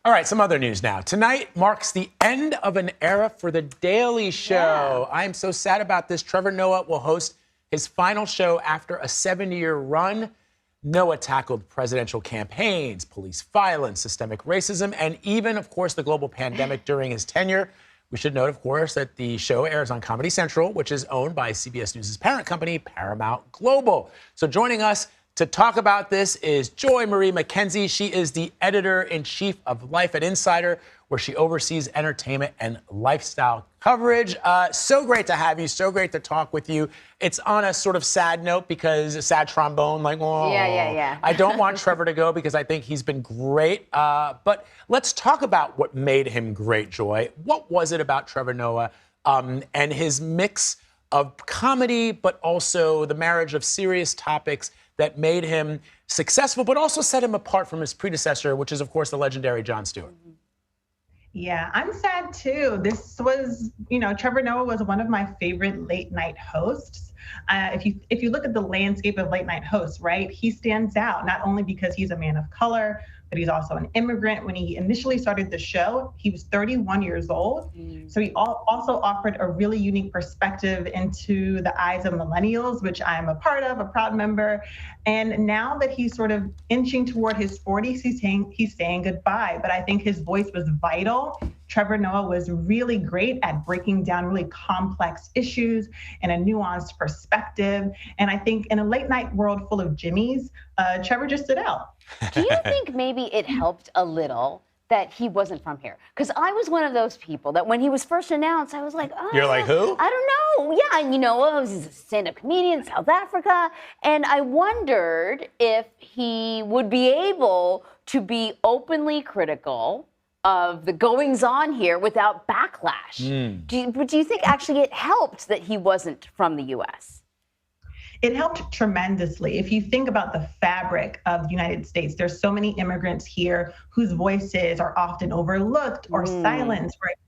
All right, some other news now. Tonight marks the end of an era for The Daily Show. Yeah. I am so sad about this. Trevor Noah will host his final show after a 7-year run. Noah tackled presidential campaigns, police violence, systemic racism, and even, of course, the global pandemic during his tenure. We should note, of course, that the show airs on Comedy Central, which is owned by CBS News' parent company, Paramount Global. So joining us to talk about this is Joi-Marie McKenzie. She is the editor-in-chief of Life at Insider, where she oversees entertainment and lifestyle coverage. So great to have you. So great to talk with you. It's on a sort of sad note because a sad trombone, like, oh. Yeah. I don't want Trevor to go because I think he's been great. But let's talk about what made him great, Joy. What was it about Trevor Noah and his mix of comedy, but also the marriage of serious topics that made him successful, but also set him apart from his predecessor, which is, of course, the legendary Jon Stewart? Yeah, I'm sad too. This was, Trevor Noah was one of my favorite late night hosts. If you look at the landscape of late night hosts, right, he stands out not only because he's a man of color, but he's also an immigrant. When he initially started the show, he was 31 years old. So he also offered a really unique perspective into the eyes of millennials, which I'm a part of, a proud member. And now that he's sort of inching toward his 40s, he's saying goodbye. But I think his voice was vital. Trevor Noah was really great at breaking down really complex issues in a nuanced perspective. And I think in a late night world full of Jimmys, Trevor just stood out. Do you think maybe it helped a little that he wasn't from here? Because I was one of those people that when he was first announced, I was like, oh. You're like, who? I don't know. Yeah, and he's a stand-up comedian, South Africa. And I wondered if he would be able to be openly critical of the goings-on here without backlash. Do you think actually it helped that he wasn't from the U.S.? It helped tremendously. If you think about the fabric of the United States, there's so many immigrants here whose voices are often overlooked or silenced or ignored.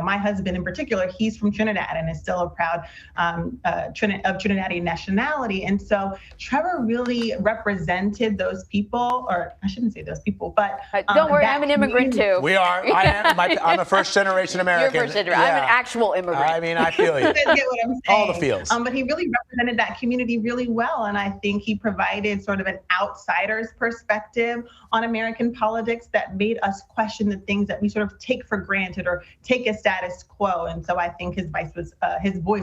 My husband in particular, he's from Trinidad and is still a proud of Trinidadian nationality. And so Trevor really represented those people, or I shouldn't say those people, but don't worry, I'm an immigrant too. We are. I am. I'm a first-generation American. You're first generation. Yeah. I'm an actual immigrant. I mean, I feel you. You guys get what I'm saying. All the feels. But he really represented that community really well. And I think he provided sort of an outsider's perspective on American politics that made us question the things that we sort of take for granted or take as status quo. And so I think his voice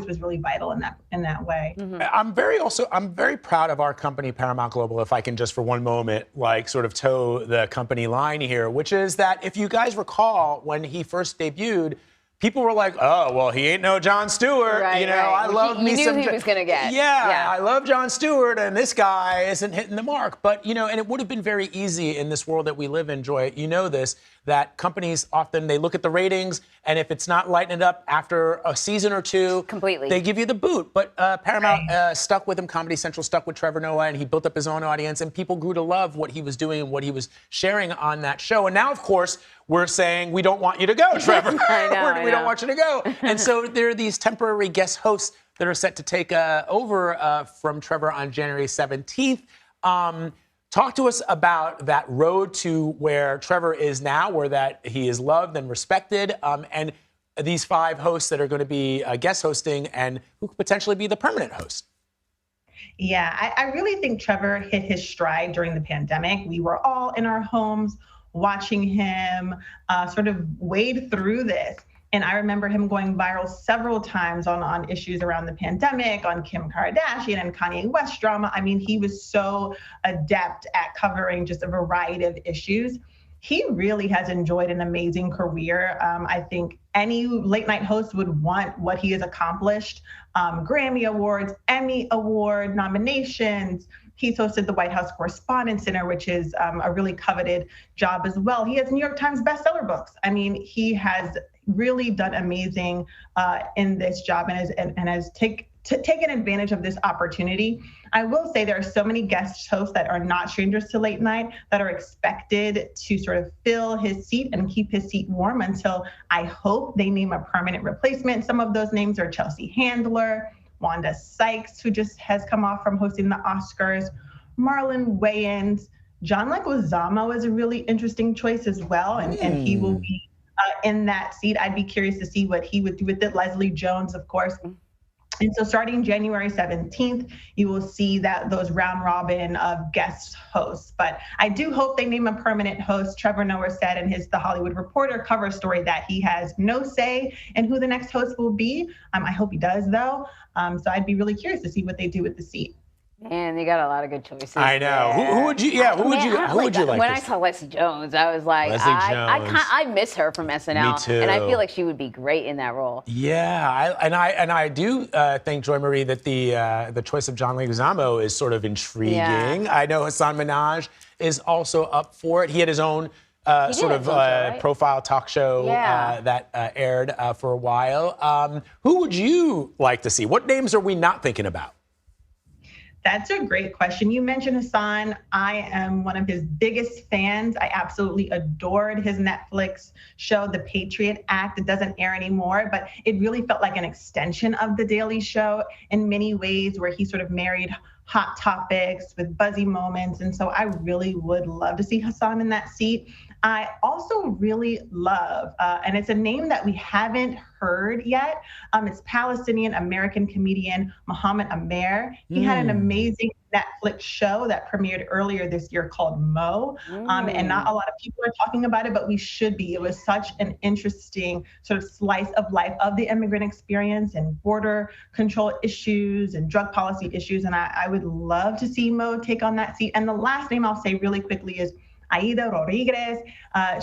was really vital in that way. I'm very proud of our company, Paramount Global, if I can just for one moment, sort of toe the company line here, which is that if you guys recall when he first debuted, people were like, oh, well, he ain't no Jon Stewart. Right. I love me some. You knew he was going to get. Yeah, I love Jon Stewart, and this guy isn't hitting the mark. But, and it would have been very easy in this world that we live in, Joy. You know this, that companies often, they look at the ratings, and if it's not lighting it up after a season or two, completely, they give you the boot. But Paramount stuck with him. Comedy Central stuck with Trevor Noah, and he built up his own audience, and people grew to love what he was doing and what he was sharing on that show. And now, of course, we're saying we don't want you to go, Trevor. We don't want you to go. And so there are these temporary guest hosts that are set to take over from Trevor on January 17th. Talk to us about that road to where Trevor is now, where that he is loved and respected, and these 5 hosts that are going to be guest hosting and who could potentially be the permanent host. Yeah, I really think Trevor hit his stride during the pandemic. We were all in our homes watching him sort of wade through this. And I remember him going viral several times on issues around the pandemic, on Kim Kardashian and Kanye West drama. I mean, he was so adept at covering just a variety of issues. He really has enjoyed an amazing career. I think any late night host would want what he has accomplished. Grammy Awards, Emmy Award nominations. He's hosted the White House Correspondents' Dinner, which is a really coveted job as well. He has New York Times bestseller books. I mean, he has really done amazing in this job and has taken advantage of this opportunity. I will say there are so many guest hosts that are not strangers to late night that are expected to sort of fill his seat and keep his seat warm until I hope they name a permanent replacement. Some of those names are Chelsea Handler, Wanda Sykes, who just has come off from hosting the Oscars, Marlon Wayans, John Leguizamo is a really interesting choice as well, and he will be in that seat. I'd be curious to see what he would do with it. Leslie Jones, of course. And so starting January 17th, you will see that those round robin of guest hosts. But I do hope they name a permanent host. Trevor Noah said in his The Hollywood Reporter cover story that he has no say in who the next host will be. I hope he does, though. So I'd be really curious to see what they do with the seat. Man, they got a lot of good choices. I know. Who would you? Yeah, who would you like? When I saw Leslie Jones, I was like, I miss her from SNL. Me too. And I feel like she would be great in that role. Yeah, I do think, Joi-Marie, that the choice of John Leguizamo is sort of intriguing. Yeah. I know Hassan Minhaj is also up for it. He had his own profile talk show that aired for a while. Who would you like to see? What names are we not thinking about? That's a great question. You mentioned Hassan. I am one of his biggest fans. I absolutely adored his Netflix show, The Patriot Act. It doesn't air anymore, but it really felt like an extension of The Daily Show in many ways, where he sort of married hot topics with buzzy moments. And so I really would love to see Hassan in that seat. I also really love, and it's a name that we haven't heard yet. It's Palestinian-American comedian Mohammed Amer. He had an amazing Netflix show that premiered earlier this year called Mo. And not a lot of people are talking about it, but we should be. It was such an interesting sort of slice of life of the immigrant experience and border control issues and drug policy issues. And I would love to see Mo take on that seat. And the last name I'll say really quickly is Aida Rodriguez.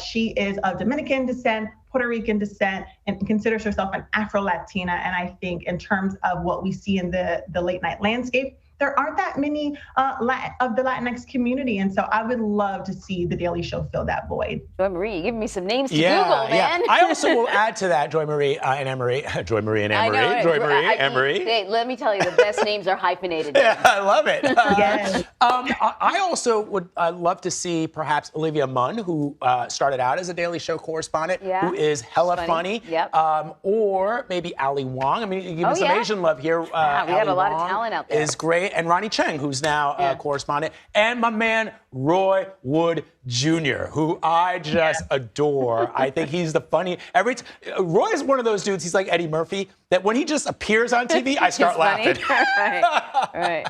She is of Dominican descent, Puerto Rican descent, and considers herself an Afro-Latina. And I think in terms of what we see in the late night landscape, there aren't that many of the Latinx community. And so I would love to see The Daily Show fill that void. Joi-Marie, give me some names to Google, man. I also will add to that, Joi-Marie and Emery. Joi-Marie and Emery. Joi-Marie, Emery. Hey, let me tell you, the best names are hyphenated. Yeah, I love it. Yes. I also would love to see perhaps Olivia Munn, who started out as a Daily Show correspondent, who is hella funny. Yep. Or maybe Ali Wong. I mean, you give me some Asian love here. We got a lot of talent out there. Is great. And Ronnie Cheng, who's now a correspondent. And my man, Roy Wood Jr., who I just adore. I think he's the funny. Roy is one of those dudes, he's like Eddie Murphy, that when he just appears on TV, I start laughing. Right.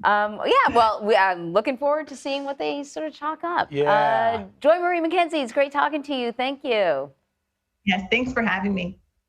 I'm looking forward to seeing what they sort of chalk up. Yeah. Joi-Marie McKenzie, it's great talking to you. Thank you. Yes, thanks for having me.